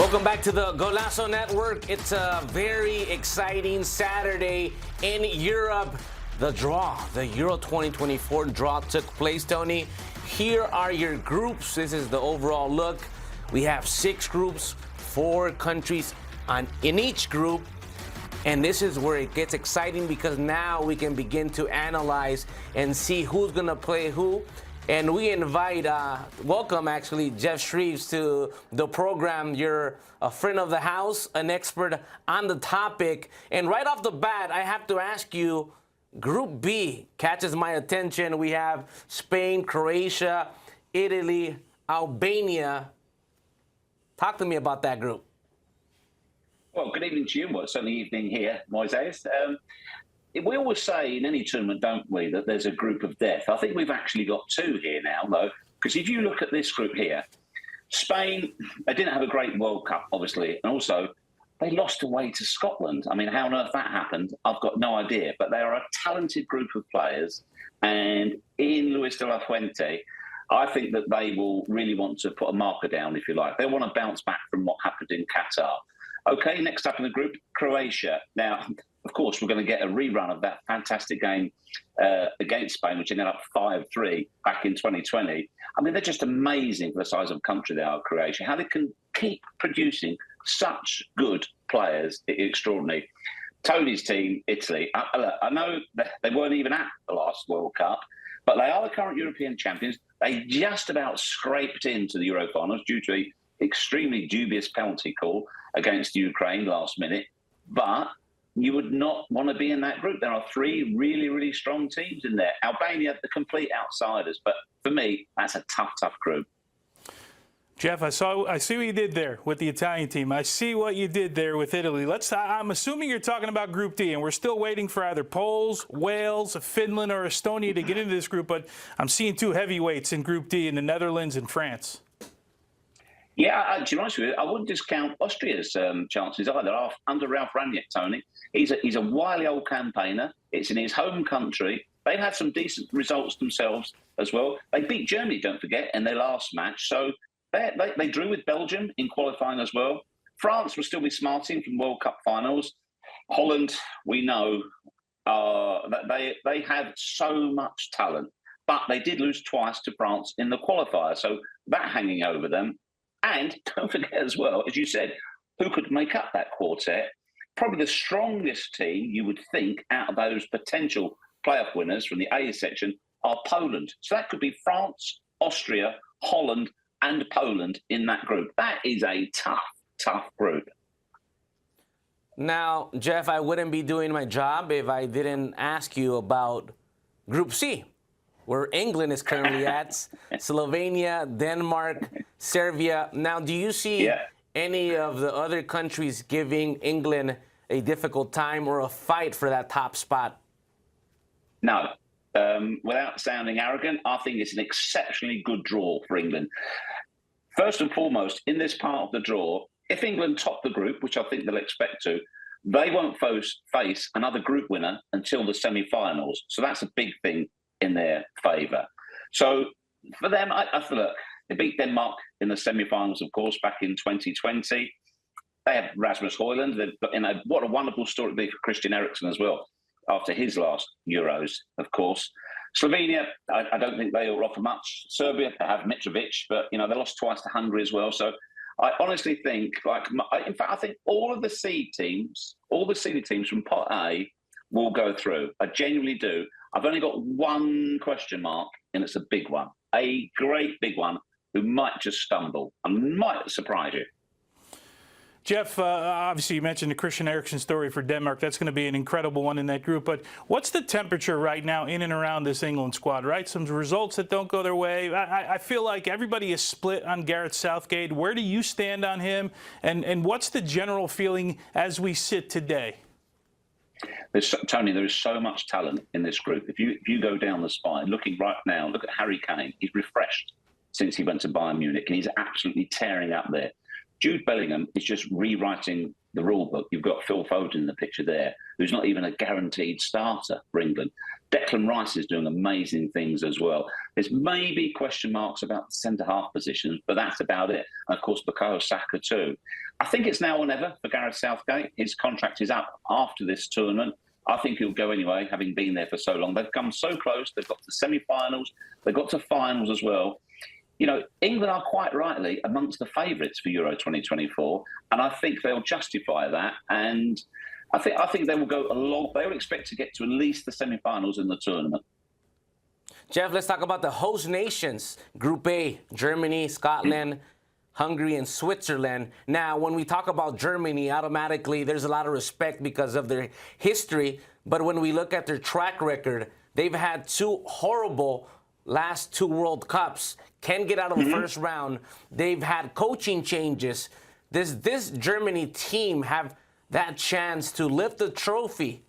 Welcome back to the Golazo Network. It's a very exciting Saturday in Europe. The draw, the Euro 2024 draw took place, Tony. Here are your groups. This is the overall look. We have 6 groups, 4 countries in each group. And this is where it gets exciting because now we can begin to analyze and see who's going to play who. And we invite, welcome actually, Geoff Shreeves to the program. You're a friend of the house, an expert on the topic. And right off the bat, I have to ask you, Group B catches my attention. We have Spain, Croatia, Italy, Albania. Talk to me about that group. Well, good evening to you. Well, it's only evening here, Moises. We always say in any tournament, don't we, that there's a group of death. I think we've actually got 2 here now, though, because if you look at this group here, Spain, they didn't have a great World Cup, obviously, and also they lost away to Scotland. I mean, how on earth that happened, I've got no idea. But they are a talented group of players, and in Luis de la Fuente, I think that they will really want to put a marker down, if you like. They want to bounce back from what happened in Qatar. Okay, next up in the group, Croatia. Now, of course, we're going to get a rerun of that fantastic game against Spain, which ended up 5-3 back in 2020. I mean, they're just amazing for the size of country they are, Croatia. How they can keep producing such good players, extraordinary. Tony's team, Italy. I know that they weren't even at the last World Cup, but they are the current European champions. They just about scraped into the Euro finals due to an extremely dubious penalty call against Ukraine last minute. But you would not want to be in that group. There are 3 really, really strong teams in there. Albania, the complete outsiders. But for me, that's a tough, tough group. Geoff, I see what you did there with the Italian team. I see what you did there with Italy. I'm assuming you're talking about Group D, and we're still waiting for either Poles, Wales, Finland, or Estonia to get into this group. But I'm seeing 2 heavyweights in Group D in the Netherlands and France. Yeah, to be honest with you, I wouldn't discount Austria's chances either. Under Ralf Rangnick, Tony, he's a wily old campaigner. It's in his home country. They've had some decent results themselves as well. They beat Germany, don't forget, in their last match. So they drew with Belgium in qualifying as well. France will still be smarting from World Cup finals. Holland, we know, that they have so much talent, but they did lose twice to France in the qualifier. So that hanging over them. And don't forget as well, as you said, who could make up that quartet? Probably the strongest team you would think out of those potential playoff winners from the A section are Poland. So that could be France, Austria, Holland, and Poland in that group. That is a tough, tough group. Now, Geoff, I wouldn't be doing my job if I didn't ask you about Group C, where England is currently at, Slovenia, Denmark, Serbia. Now, do you see any of the other countries giving England a difficult time or a fight for that top spot? No. Without sounding arrogant, I think it's an exceptionally good draw for England. First and foremost, in this part of the draw, if England top the group, which I think they'll expect to, they won't face another group winner until the semi-finals. So that's a big thing in their favour. So for them, I feel, look, they beat Denmark in the semi-finals, of course, back in 2020. They have Rasmus Højlund. What a wonderful story to be for Christian Eriksen as well, after his last Euros, of course. Slovenia, I don't think they will offer much. Serbia, they have Mitrovic, but they lost twice to Hungary as well. So I honestly think, in fact, I think all of the seed teams, all the seeded teams from Pot A will go through. I genuinely do. I've only got one question mark, and it's a big one, a great big one, who might just stumble and might surprise you. Geoff, obviously you mentioned the Christian Eriksen story for Denmark. That's going to be an incredible one in that group. But what's the temperature right now in and around this England squad, right? Some results that don't go their way. I feel like everybody is split on Gareth Southgate. Where do you stand on him? And what's the general feeling as we sit today? Tony, there is so much talent in this group. If you go down the spine, looking right now, look at Harry Kane. He's refreshed since he went to Bayern Munich, and he's absolutely tearing up there. Jude Bellingham is just rewriting the rule book. You've got Phil Foden in the picture there, who's not even a guaranteed starter for England. Declan Rice is doing amazing things as well. There's maybe question marks about the centre-half positions, but that's about it. And of course, Bukayo Saka too. I think it's now or never for Gareth Southgate. His contract is up after this tournament. I think he'll go anyway, having been there for so long. They've come so close. They've got to semi-finals. They've got to finals as well. You know, England are quite rightly amongst the favourites for Euro 2024, and I think they'll justify that. And I think they will go along. They will expect to get to at least the semi-finals in the tournament. Geoff, let's talk about the host nations. Group A, Germany, Scotland, Hungary, and Switzerland. Now, when we talk about Germany, automatically there's a lot of respect because of their history. But when we look at their track record, they've had two horrible last two World Cups, can't get out of the first round. They've had coaching changes. Does this Germany team have that chance to lift the trophy?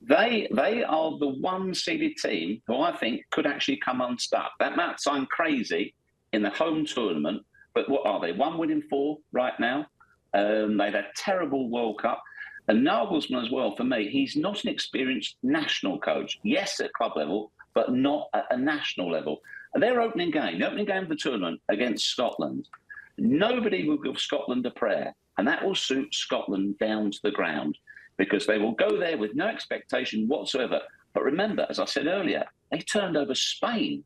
They are the one-seeded team who I think could actually come unstuck. That might sound crazy in the home tournament, but what are they? 1 win in 4 right now. They've had a terrible World Cup. And Nagelsmann as well, for me, he's not an experienced national coach. Yes, at club level, but not at a national level. And their opening game, the opening game of the tournament against Scotland, nobody will give Scotland a prayer. And that will suit Scotland down to the ground because they will go there with no expectation whatsoever. But remember, as I said earlier, they turned over Spain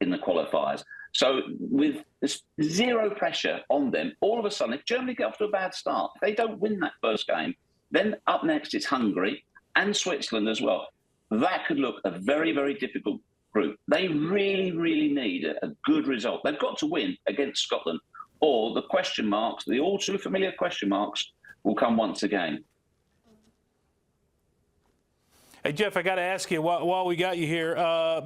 in the qualifiers. So with zero pressure on them, all of a sudden, if Germany get off to a bad start, if they don't win that first game, then up next is Hungary and Switzerland as well. That could look a very, very difficult group. They really, really need a good result. They've got to win against Scotland, or the question marks, the all too familiar question marks, will come once again. Hey, Geoff, I got to ask you, while we got you here,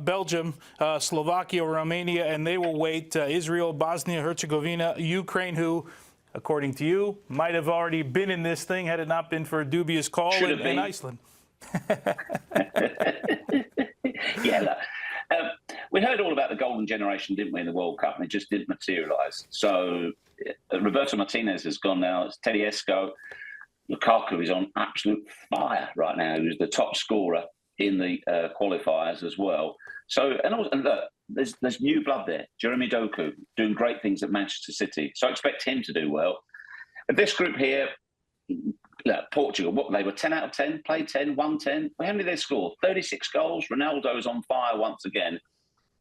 Belgium, Slovakia, Romania, and they will wait. Israel, Bosnia, Herzegovina, Ukraine, who, according to you, might have already been in this thing had it not been for a dubious call in Iceland. Yeah, we heard all about the golden generation, didn't we, in the World Cup, and it just didn't materialise. So Roberto Martinez has gone now. It's Tedesco. Lukaku is on absolute fire right now. He was the top scorer in the qualifiers as well. So, and look, there's new blood there. Jeremy Doku doing great things at Manchester City. So I expect him to do well. But this group here, look, Portugal, what they were 10 out of 10, played 10, won 10. How many did they score? 36 goals. Ronaldo's on fire once again.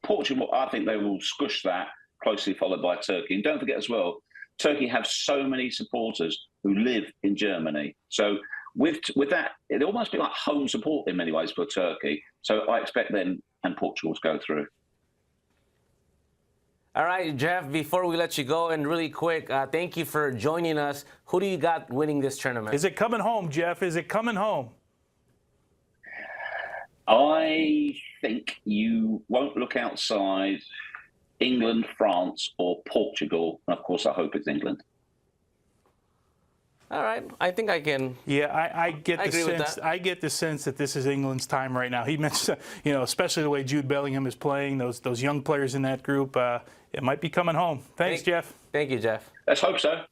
Portugal, I think they will squish that, closely followed by Turkey. And don't forget as well, Turkey have so many supporters who live in Germany. So with that, it'll almost be like home support in many ways for Turkey. So I expect them and Portugal to go through. All right, Geoff, before we let you go, and really quick, thank you for joining us. Who do you got winning this tournament? Is it coming home, Geoff? Is it coming home? I think you won't look outside England, France, or Portugal. And of course, I hope it's England. All right, I think I can. Yeah, I get the agree with sense. that. I get the sense that this is England's time right now. He mentioned, especially the way Jude Bellingham is playing, those young players in that group. It might be coming home. Thanks, Geoff. Thank you, Geoff. Let's hope so.